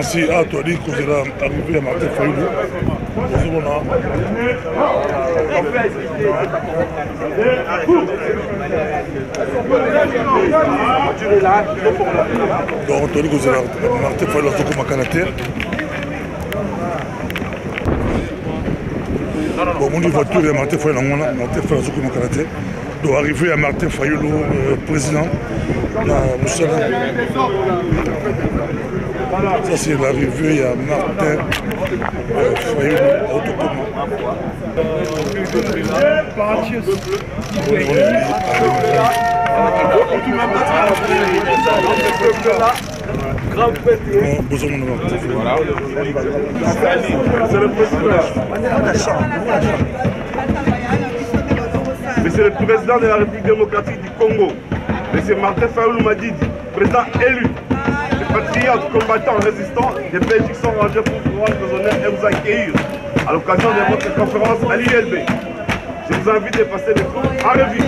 Merci à toi, dit que vous êtes arrivé à Martin Fayulu. Donc, on dit que vous êtes à Martin Fayulu à Soko Makanate. Bon, mon voiture est Martin Fayulu à Soko Makanate. Donc, arrivé à Martin Fayulu, président. Ça c'est l'arrivée, il y a Martin Fayulu à Otokoma. Monsieur le Président de la République démocratique du Congo, Monsieur Martin Fayulu Madidi, président élu, les patriotes, combattants, résistants des Belgiques sont rangés pour vous rendre vos honneurs et vous accueillir à l'occasion de votre conférence à l'ILB. Je vous invite à passer le tour en revue.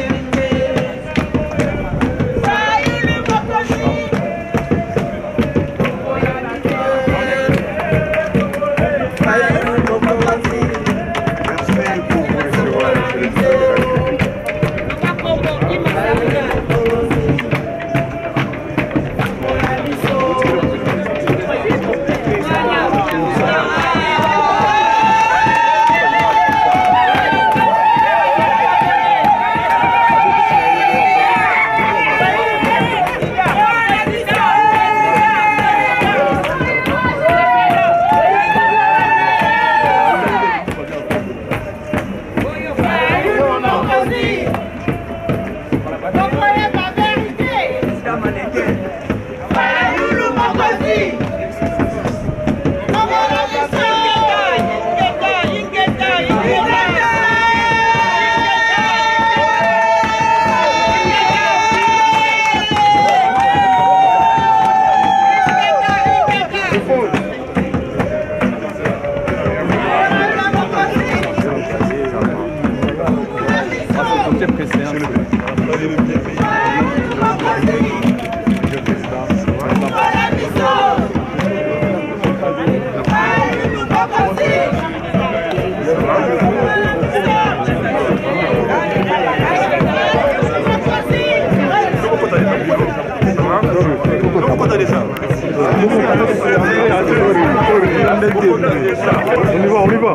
On y va.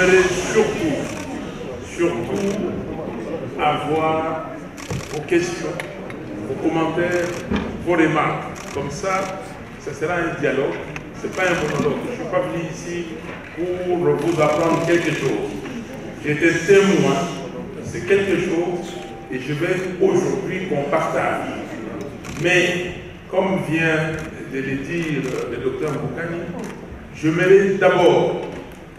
j'aimerais surtout avoir vos questions, vos commentaires, vos remarques. Comme ça sera un dialogue, ce n'est pas un monologue. Je ne suis pas venu ici pour vous apprendre quelque chose. J'étais témoin, c'est quelque chose et je vais aujourd'hui qu'on partage. Mais, comme vient de le dire le docteur Mbokani, je voudrais d'abord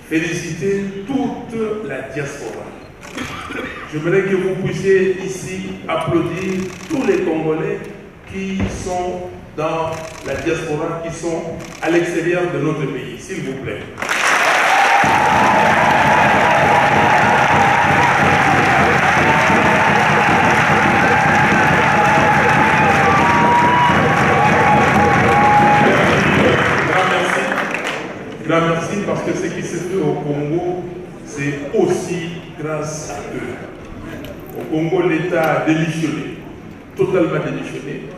féliciter toute la diaspora. Je voudrais que vous puissiez ici applaudir tous les Congolais qui sont dans la diaspora, qui sont à l'extérieur de notre pays, s'il vous plaît. Grand merci parce que ce qui se fait au Congo, c'est aussi grâce à eux. Au Congo, l'État a démissionné, totalement démissionné.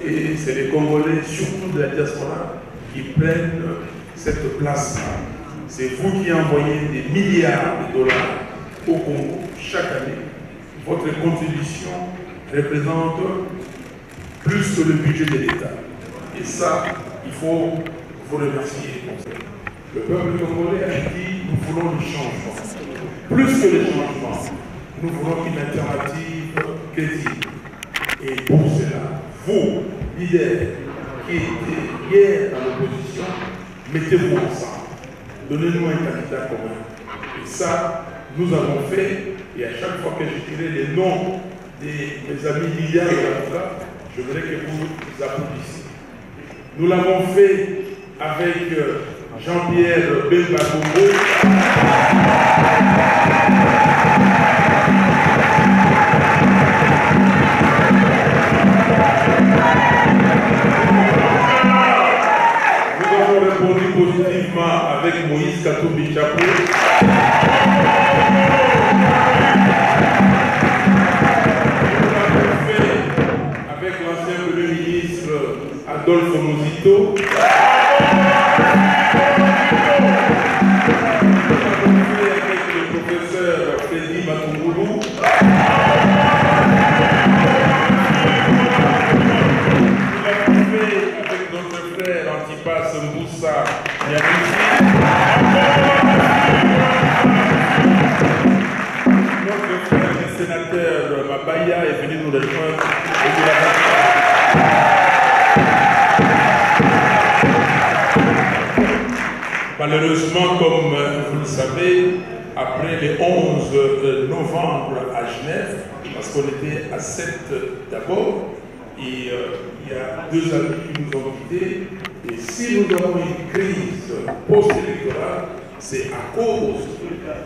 Et c'est les Congolais, surtout de la diaspora, qui prennent cette place-là. C'est vous qui envoyez des milliards de dollars au Congo chaque année. Votre contribution représente plus que le budget de l'État. Et ça, il faut vous remercier. Le peuple congolais a dit, nous voulons le changement. Plus que le changement, nous voulons une alternative crédible. Et pour cela, vous, leaders qui étaient hier dans l'opposition, mettez-vous ensemble. Donnez-nous un candidat commun. Et ça, nous avons fait, et à chaque fois que je dirai les noms de mes amis leaders de l'avocat, je voudrais que vous applaudissiez. Nous l'avons fait avec Jean-Pierre Bemba Kombo. Nous avons répondu positivement avec Moïse Katumbi Chapou. Nous l'avons fait avec l'ancien Premier ministre Adolphe Muzito. Notre frère le sénateur Mabaya est venu nous rejoindre. Malheureusement, comme vous le savez, après le 11 novembre à Genève, parce qu'on était à 7 d'abord, et il y a 2 amis qui nous ont quittés. Et si nous avons une crise post-électorale, c'est à cause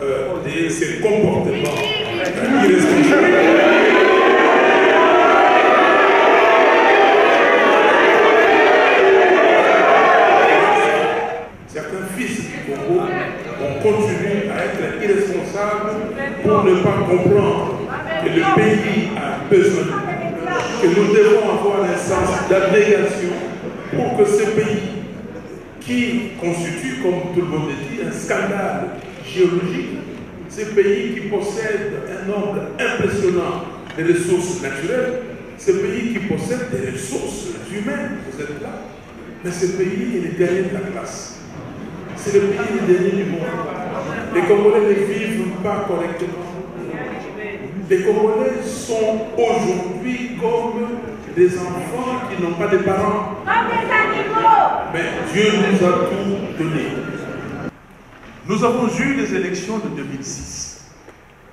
de ces comportements irresponsables. Certains fils du Congo ont continué à être irresponsables pour ne pas comprendre que le pays a besoin de nous, que nous devons avoir un sens d'abnégation pour que ce pays, qui constitue, comme tout le monde le dit, un scandale géologique, ce pays qui possède un nombre impressionnant de ressources naturelles, ce pays qui possède des ressources humaines, vous êtes là, mais ce pays est le dernier de la classe. C'est le pays le dernier du monde. Les Congolais ne vivent pas correctement. Les Congolais sont aujourd'hui comme des enfants qui n'ont pas de parents. Comme des animaux. Mais Dieu nous a tout donné. Nous avons eu les élections de 2006.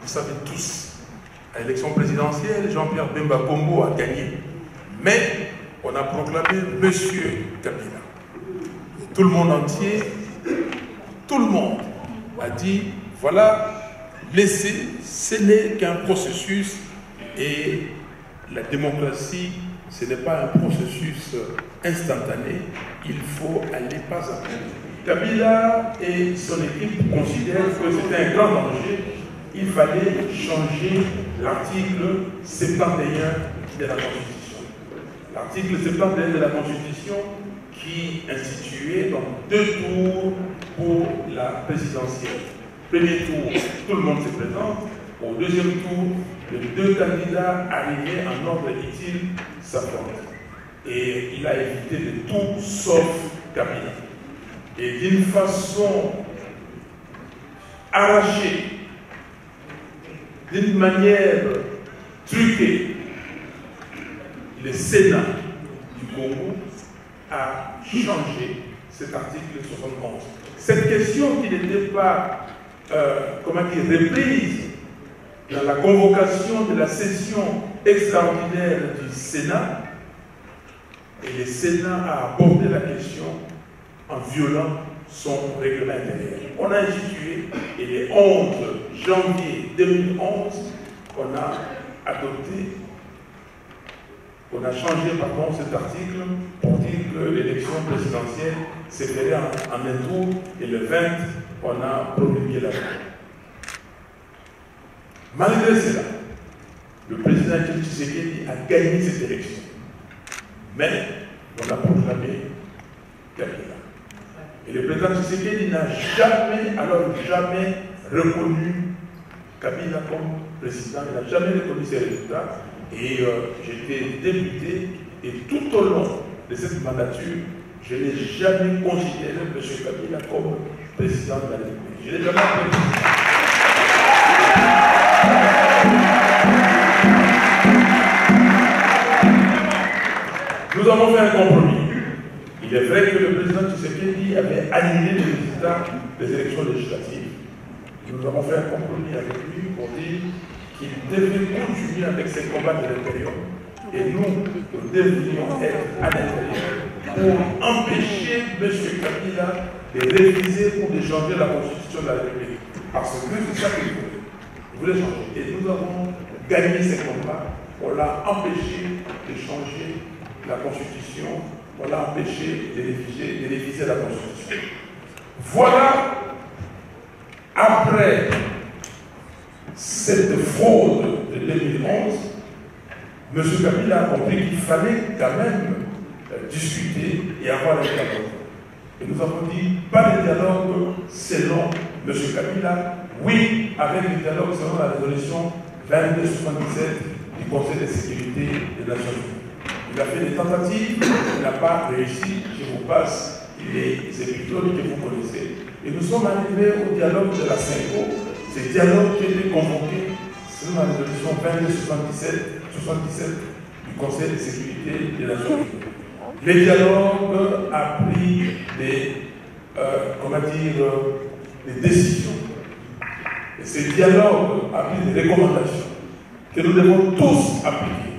Vous savez tous, à l'élection présidentielle, Jean-Pierre Bemba Kombo a gagné. Mais on a proclamé Monsieur Kabila. Tout le monde entier, tout le monde a dit, voilà, laissez, ce n'est qu'un processus et la démocratie, ce n'est pas un processus instantané, il faut aller pas à pas. Kabila et son équipe considèrent que c'était un grand danger, il fallait changer l'article 71 de la Constitution. L'article 71 de la Constitution qui instituait donc 2 tours pour la présidentielle. Premier tour, tout le monde se présente. Au deuxième tour, les deux candidats arrivés en ordre utile s'affrontent. Et il a évité de tout sauf Kabila. Et d'une façon arrachée, d'une manière truquée, le Sénat du Congo a changé cet article 71. Cette question qui n'était pas reprise dans la convocation de la session extraordinaire du Sénat, et le Sénat a abordé la question en violant son règlement intérieur. On a institué, et le 11 janvier 2011, on a adopté, on a changé cet article pour dire que l'élection présidentielle s'est faite en un tour, et le 20, on a promulgué la loi. Malgré cela, le président Tshisekedi a gagné cette élection. Mais on a proclamé Kabila. Et le président Tshisekedi n'a jamais reconnu Kabila comme président. Il n'a jamais reconnu ses résultats. Et j'étais député, et tout au long de cette mandature, je n'ai jamais considéré M. Kabila comme président de la République. Je n'ai jamais considéré. Nous avons fait un compromis. Il est vrai que le président Tshisekedi avait annulé les résultats des élections législatives. Nous avons fait un compromis avec lui pour dire qu'il devait continuer avec ses combats de l'intérieur. Et nous devrions être à l'intérieur pour empêcher M. Kabila de réviser ou de changer la constitution de la République. Parce que c'est ça qu'il voulait. Il voulait changer. Et nous avons gagné ces combats. On l'a empêché de changer la Constitution, on l'a empêché de réviser la Constitution. Voilà, après cette fraude de 2011, M. Kabila a compris qu'il fallait quand même discuter et avoir un dialogue. Et nous avons dit, pas de dialogue selon M. Kabila, oui, avec le dialogue selon la résolution 2277 du Conseil de sécurité des Nations Unies. Il a fait des tentatives, il n'a pas réussi. Je vous passe les épisodes que vous connaissez. Et nous sommes arrivés au dialogue de la CENCO. Ce dialogue qui a été convoqué selon la résolution 2277 du Conseil de sécurité des Nations Unies. Le dialogue a pris des décisions. Et ce dialogue a pris des recommandations que nous devons tous appliquer.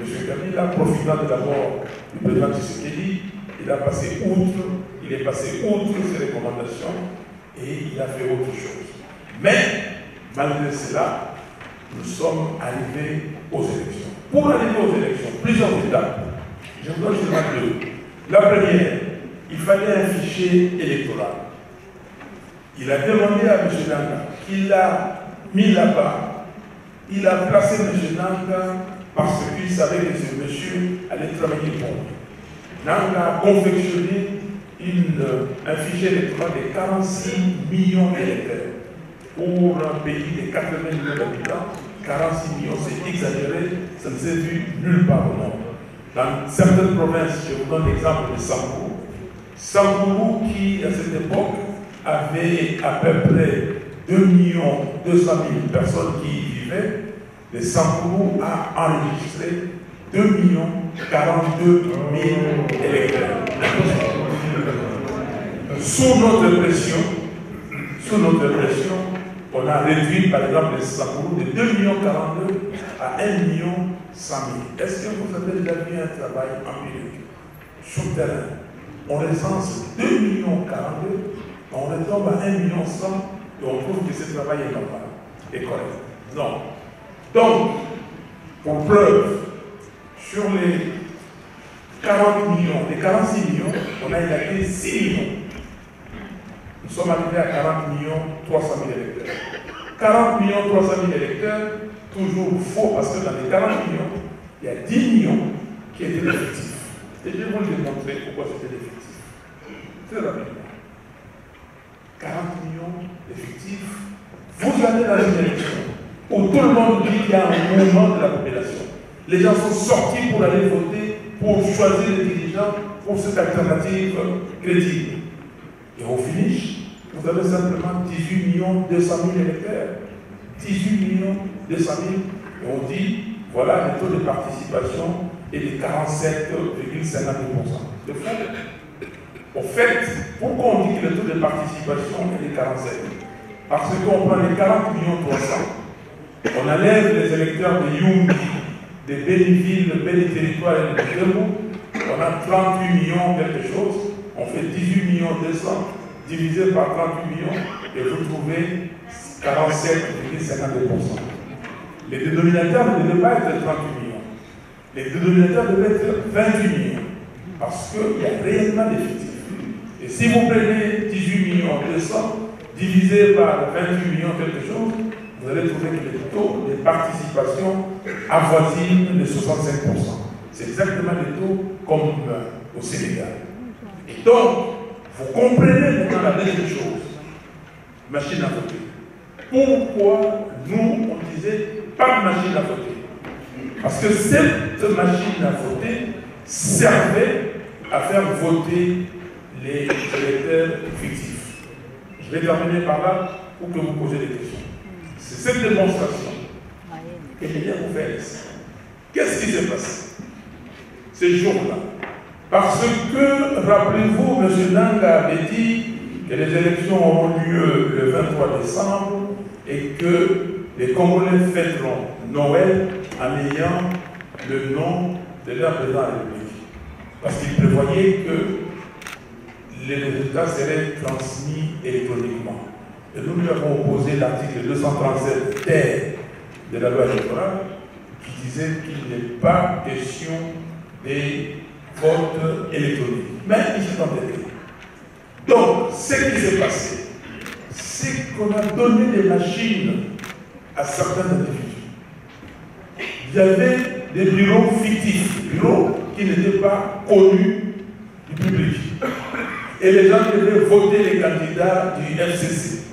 M. Kabila, profitant de la mort du président Tshisekedi, il est passé outre ces recommandations et il a fait autre chose. Mais, malgré cela, nous sommes arrivés aux élections. Pour arriver aux élections, plusieurs étapes. Je vous donne seulement deux. La première, il fallait un fichier électoral. Il a demandé à M. Nanga, qu'il a mis là-bas, il a placé M. Nanga parce qu'il savait que ce monsieur allait travailler pour lui. Nanga a confectionné un fichier électoral de 46 millions d'électeurs. Pour un pays de 80 millions d'habitants, 46 millions, c'est exagéré, ça ne s'est vu nulle part au monde. Dans certaines provinces, je vous donne l'exemple de Samburu. Samburu qui, à cette époque, avait à peu près 2 200 000 personnes qui y vivaient. Le Samburu a enregistré 2 42 000 électeurs. Sous notre pression, on a réduit par exemple le Samburu de 2 42 à 1 100 000. Est-ce que vous avez déjà vu un travail empirique sur le terrain? On recense 2 42 on retombe à 1 100 et on trouve que ce travail est normal et correct. Non. Donc, pour preuve, sur les 40 millions, les 46 millions, on a élagué 6 millions. Nous sommes arrivés à 40 300 000 électeurs. 40 300 000 électeurs, toujours faux, parce que dans les 40 millions, il y a 10 millions qui étaient effectifs. Et je vais vous démontrer pourquoi c'était effectif. Très rapidement. 40 millions effectifs, vous allez dans une élection où tout le monde dit qu'il y a un mouvement de la population, les gens sont sortis pour aller voter, pour choisir les dirigeants pour cette alternative crédible. Et au finish, vous avez simplement 18 200 000 électeurs. 18 200 000. Et on dit, voilà, le taux de participation est de 47,52%. C'est faux. Au fait, pourquoi on dit que le taux de participation est de 47? Parce qu'on prend les 40 300 000, on enlève les électeurs de Yumbi, de Béniville, de Béni-Territoire et de Demo, on a 38 millions quelque chose, on fait 18 200 divisé par 38 millions et vous trouvez 47,52%. Les dénominateurs ne devaient pas être 38 millions. Les dénominateurs devaient être 28 millions. Parce qu'il y a réellement d'effectifs. Et si vous prenez 18 200 divisé par 28 millions quelque chose, vous allez trouver que le taux de participation avoisine les 65%. C'est exactement le taux comme au Sénégal. Et donc, vous comprenez maintenant la deuxième chose. Machine à voter. Pourquoi nous, on disait pas de machine à voter? Parce que cette machine à voter servait à faire voter les électeurs fictifs. Je vais terminer par là pour que vous posiez des questions. C'est cette démonstration que je viens vous faire ici. Qu'est-ce qui s'est passé ces jours-là? Parce que, rappelez-vous, M. Nanga avait dit que les élections auront lieu le 23 décembre et que les Congolais fêteront Noël en ayant le nom de leur président de la République. Parce qu'ils prévoyaient que les résultats seraient transmis électroniquement. Et nous lui avons opposé l'article 237 terre de la loi électorale qui disait qu'il n'est pas question des votes électroniques. Mais il s'est enterré. Donc, ce qui s'est passé, c'est qu'on a donné des machines à certains individus. Il y avait des bureaux fictifs, bureaux qui n'étaient pas connus du public. Et les gens devaient voter les candidats du FCC.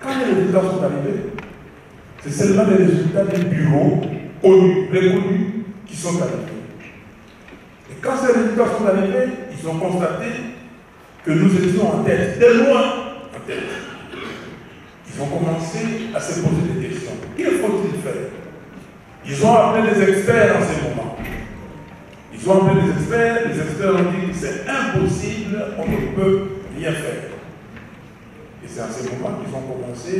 Quand les résultats sont arrivés, c'est seulement les résultats des bureaux connus, reconnus, qui sont arrivés. Et quand ces résultats sont arrivés, ils ont constaté que nous étions en tête, de loin en tête. Ils ont commencé à se poser des questions. Que faut-il faire? Ils ont appelé les experts en ce moment. Ils ont appelé les experts ont dit que c'est impossible, on ne peut rien faire. Et c'est à ce moment qu'ils ont commencé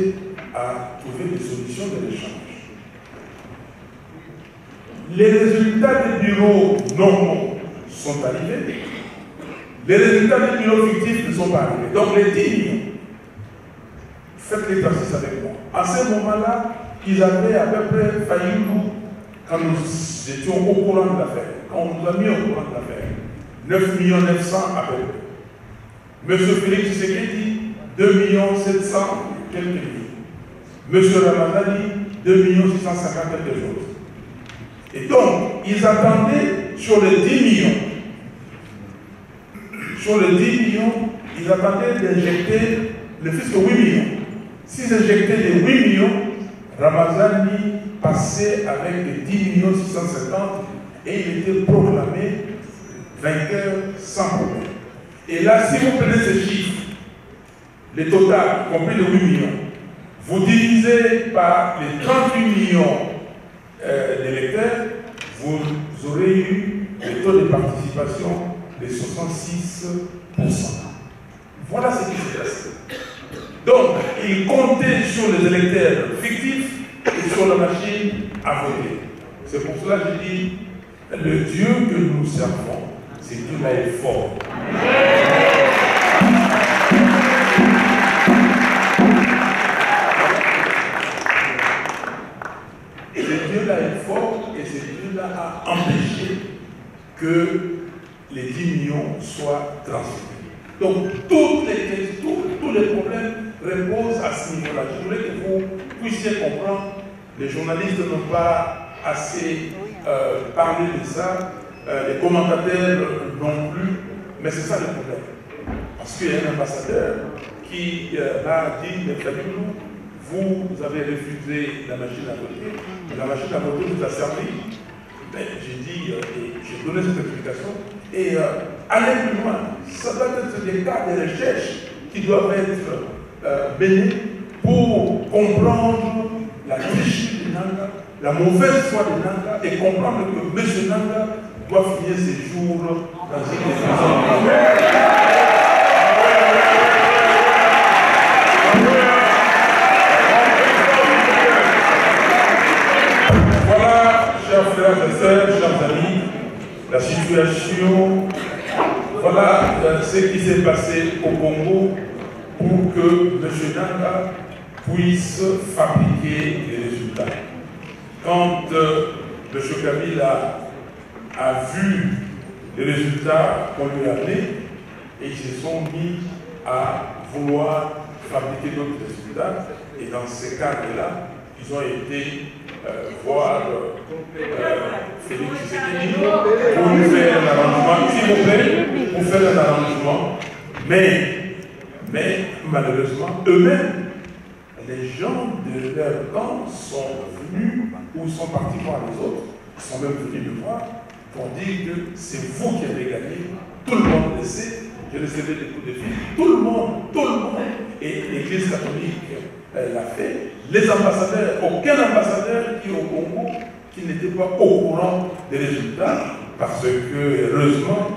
à trouver des solutions de l'échange. Les résultats des bureaux normaux sont arrivés. Les résultats des bureaux fictifs ne sont pas arrivés. Donc les 10 millions, faites l'exercice avec moi. À ce moment-là, ils avaient à peu près failli nous, quand nous étions au courant de l'affaire, quand on nous a mis au courant de l'affaire, 9 900 000 à peu près. M. Félix Tshisekedi, 2 700 quelques mille. M. Ramazani, 2 650 quelque chose. Et donc, ils attendaient sur les 10 millions. Sur les 10 millions, ils attendaient d'injecter le fisc 8 millions. S'ils injectaient les 8 millions, Ramazani passait avec les 10 650 et il était proclamé vainqueur sans problème. Et là, si vous prenez ces chiffres, les total, compris les 8 millions, vous divisez par les 38 millions d'électeurs, vous aurez eu le taux de participation de 66%. Voilà ce qui s'est passé. Donc, ils comptaient sur les électeurs fictifs et sur la machine à voter. C'est pour cela que je dis, le Dieu que nous servons, c'est Dieu-là est fort. Et ce Dieu-là est fort et ce Dieu-là a empêché que les 10 millions soient transférés. Donc, tous les problèmes reposent à ce niveau-là. Je voulais que vous puissiez comprendre. Les journalistes n'ont pas assez parlé de ça, les commentateurs non plus, mais c'est ça le problème. Parce qu'il y a un ambassadeur qui qui m'a dit, mais Fabioulou, vous avez refusé la machine à voter, mais la machine à voter vous a servi. J'ai dit, j'ai donné cette explication, et aller plus loin, ça doit être des cas de recherche qui doivent être menés pour comprendre la tricherie de Nanga, la mauvaise foi de Nanga, et comprendre que M. Nanga doit finir ses jours dans une maison. Chers frères et sœurs, chers amis, la situation, voilà ce qui s'est passé au Congo pour que M. Nanga puisse fabriquer les résultats. Quand M. Kabila a vu les résultats qu'on lui a donnés, et ils se sont mis à vouloir fabriquer d'autres résultats, et dans ces cadres-là, ils ont été voir Félix Tshisekedi pour nous faire un arrangement, s'il vous plaît, pour faire un arrangement. Mais malheureusement, eux-mêmes, les gens de leur camp sont venus ou sont partis voir les autres, ils sont même venus me voir pour dire que c'est vous qui avez gagné, tout le monde le sait, j'ai recevé des coups de fil, tout le monde, et l'Église catholique l'a fait. Les ambassadeurs, aucun ambassadeur qui est au Congo qui n'était pas au courant des résultats, parce que heureusement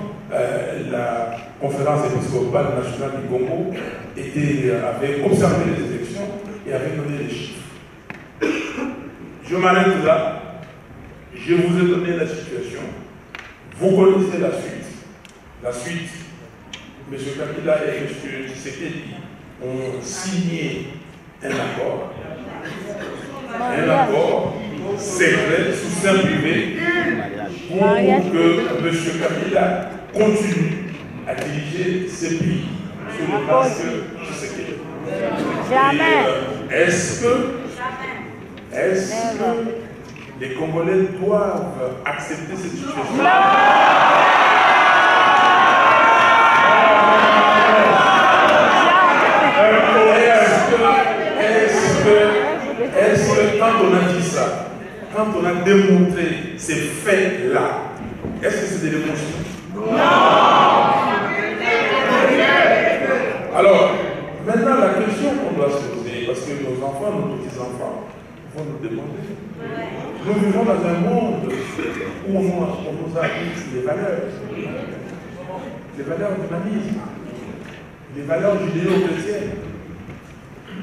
la conférence épiscopale nationale du Congo avait observé les élections et avait donné les chiffres. Je m'arrête là, je vous ai donné la situation, vous connaissez la suite. La suite, M. Kabila et M. Tshisekedi ont signé un accord secret, sous sein privé, pour que M. Kabila continue à diriger ce pays sous le masque Tshisekedi. Jamais. Est-ce que les Congolais doivent accepter cette situation? Est-ce que quand on a dit ça, quand on a démontré ces faits-là, est-ce que c'est des émotions? Non. Alors, maintenant la question qu'on doit se poser, parce que nos enfants, nos petits-enfants vont nous demander, nous vivons dans un monde où on nous a appris les valeurs d'humanisme, les valeurs judéo-chrétiennes.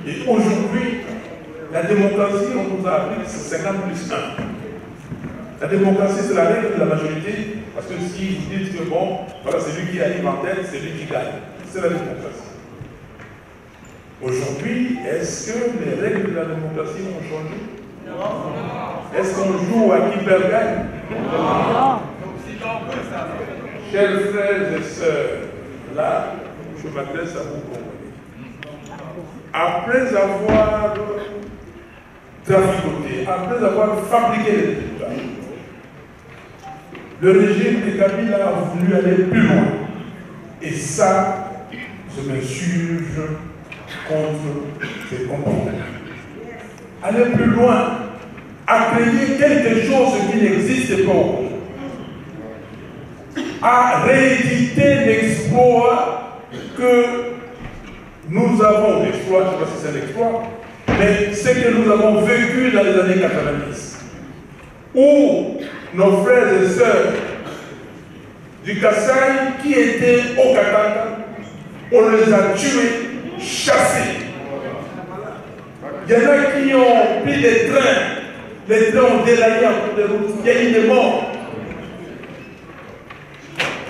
Et aujourd'hui, la démocratie, on nous a appris que c'est 50 plus 1. La démocratie, c'est la règle de la majorité, parce que si vous dites que bon, voilà, c'est lui qui arrive en tête, c'est lui qui gagne. C'est la démocratie. Aujourd'hui, est-ce que les règles de la démocratie ont changé? Non. Est-ce qu'on joue à qui perd gagne? Non. Chers frères et sœurs, là, je m'adresse à vous. Après avoir traficoté, après avoir fabriqué les résultats, le régime de Kabila a voulu aller plus loin. Et ça, je m'insurge contre ces comportements. Aller plus loin, à créer quelque chose qui n'existe pas au Congo, à rééditer l'exploit que nous avons, l'exploit, je ne sais pas si c'est l'exploit, mais ce que nous avons vécu dans les années 90, où nos frères et sœurs du Kassai qui étaient au Katanga, on les a tués, chassés. Il y en a qui ont pris des trains, les trains ont déraillé en cours de route, il y a eu des morts.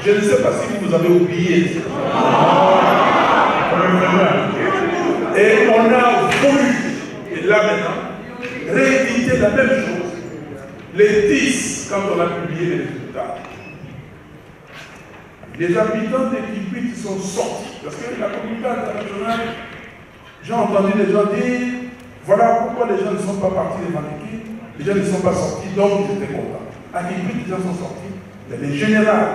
Je ne sais pas si vous avez oublié. Et on a voulu, et là maintenant, rééditer la même chose. Les 10, quand on a publié les résultats, les habitants des Kikwit sont sortis. Parce que la communauté internationale, j'ai entendu les gens dire, voilà pourquoi les gens ne sont pas partis revendiquer, les gens ne sont pas sortis, donc ils étaient contents. À Kikwit, les gens sont sortis. Mais le général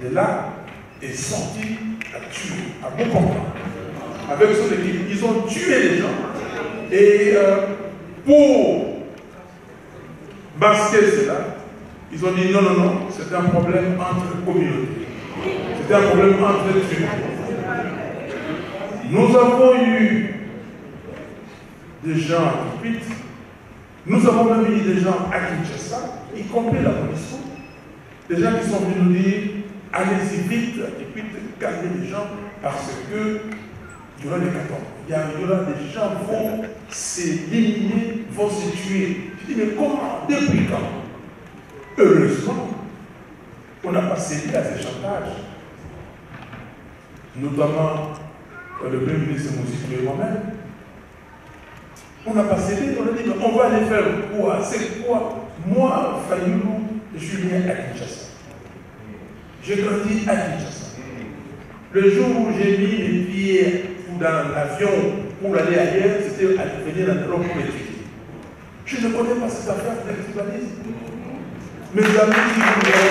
de là est sorti à tuer, à bon comprendre. avec son équipe, ils ont tué les gens. Et pour masquer cela, ils ont dit non, non, non, c'est un problème entre communautés. C'est un problème entre tribus. Nous avons eu des gens à Kikwit, nous avons même eu des gens à Kinshasa, y compris la police, des gens qui sont venus nous dire allez-y vite à Kikwit, calmez les gens, parce que il y aura des catombes. Il y aura des gens qui vont s'éliminer, vont se tuer. Je dis mais comment? Depuis quand? Heureusement, on n'a pas cédé à ces chantages. Notamment le Premier ministre Moussiki et moi-même. On n'a pas cédé, on a dit mais on va aller faire quoi? C'est quoi? Moi, Fayoulou, je suis né à Kinshasa. J'ai grandi à Kinshasa. Le jour où j'ai mis les pieds dans l'avion pour aller ailleurs, c'était à venir dans l'Europe pour étudier. Je ne connais pas cette affaire d'électribalisme. Mes amis, si vous voulez.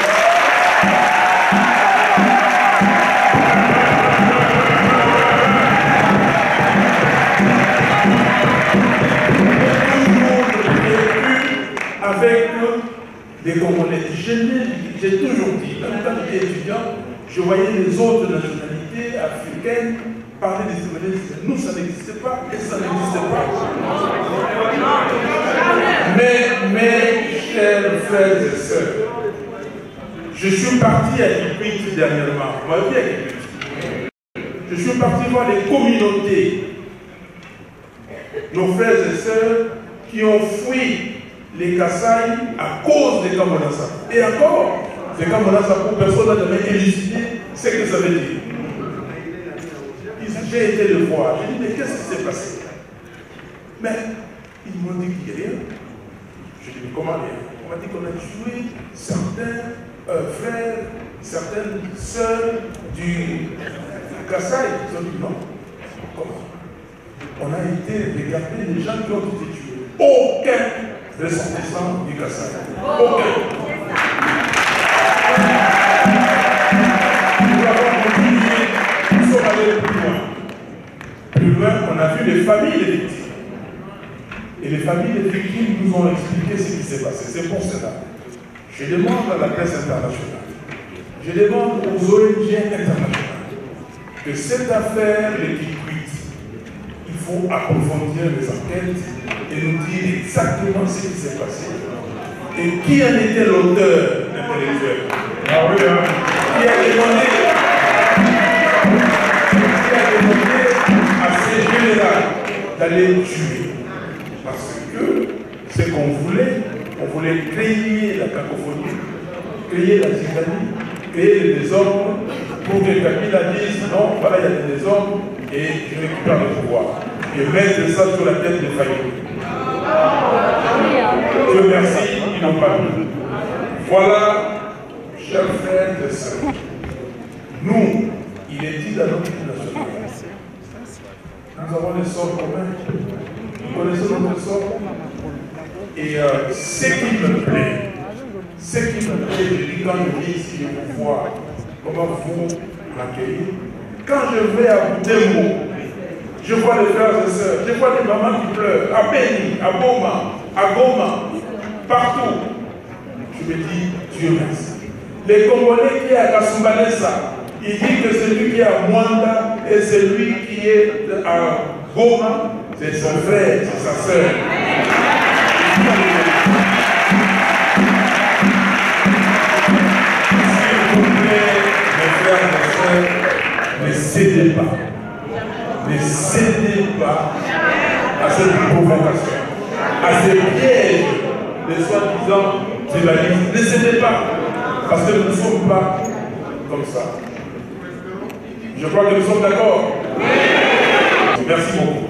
Avec des Congolais. J'ai toujours dit, même quand j'étais étudiant, je voyais les autres nationalités africaines parler des civilisations. Nous, ça n'existait pas et ça n'existait pas. Mais, chers frères et sœurs, je suis parti à Kikwit dernièrement. Vous m'avez vu à Kikwit. Je suis parti voir les communautés, nos frères et sœurs qui ont fui les Kassai à cause des Kamonasa. Et encore, les Kamonasa, pour personne n'a jamais élucidé ce que ça veut dire. J'ai été le voir. J'ai dit, mais qu'est-ce qui s'est passé? Mais ils m'ont dit qu'il n'y a rien. J'ai dit, mais comment rien? On m'a dit qu'on a tué certains frères, certaines sœurs du Kassai. Ils ont dit, non. Comment? On a été regarder les gens qui ont été tués. Aucun ressortissant du Kassai. Aucun. Nous avons continué, nous sommes allés plus loin. Plus loin, on a vu les familles des victimes. Et les familles des victimes nous ont expliqué ce qui s'est passé. C'est pour cela. Je demande à la presse internationale, je demande aux ONG internationales que cette affaire de Kikwit, il faut approfondir les enquêtes et nous dire exactement ce qui s'est passé. Et qui en était l'auteur intellectuel? Ah oui, hein? Qui a demandé à ces généraux d'aller tuer? Parce que ce qu'on voulait, on voulait créer la cacophonie, créer la zizanie, créer le désordre pour que Kabila dise non, voilà, il y a des désordres et je récupère le pouvoir. Et mettre ça sur la tête des Fayoulou. Dieu merci, ils n'ont pas vu. Voilà, chers frères et sœurs, nous, il est dit dans notre nationale, nous avons des sorts communs. Vous connaissez notre sort? Et ce qui me plaît, je dis quand je vis ici, je vous vois comment vous m'accueillez. Quand je vais à Boutembo, je vois les frères et sœurs, je vois des mamans qui pleurent, à Beni, à Boma, à Goma, partout. Je me dis, Dieu merci. Les Congolais qui est à Kasumbalesa, il dit que celui qui est à Mwanda et celui qui est à Goma, c'est son frère, c'est sa sœur. S'il vous plaît, mes frères et sœurs, ne cédez pas. Ne cédez pas à cette provocation, à ces pièges de soi-disant tribalisme. Ne cédez pas, parce que nous ne sommes pas comme ça. Je crois que nous sommes d'accord. Merci beaucoup.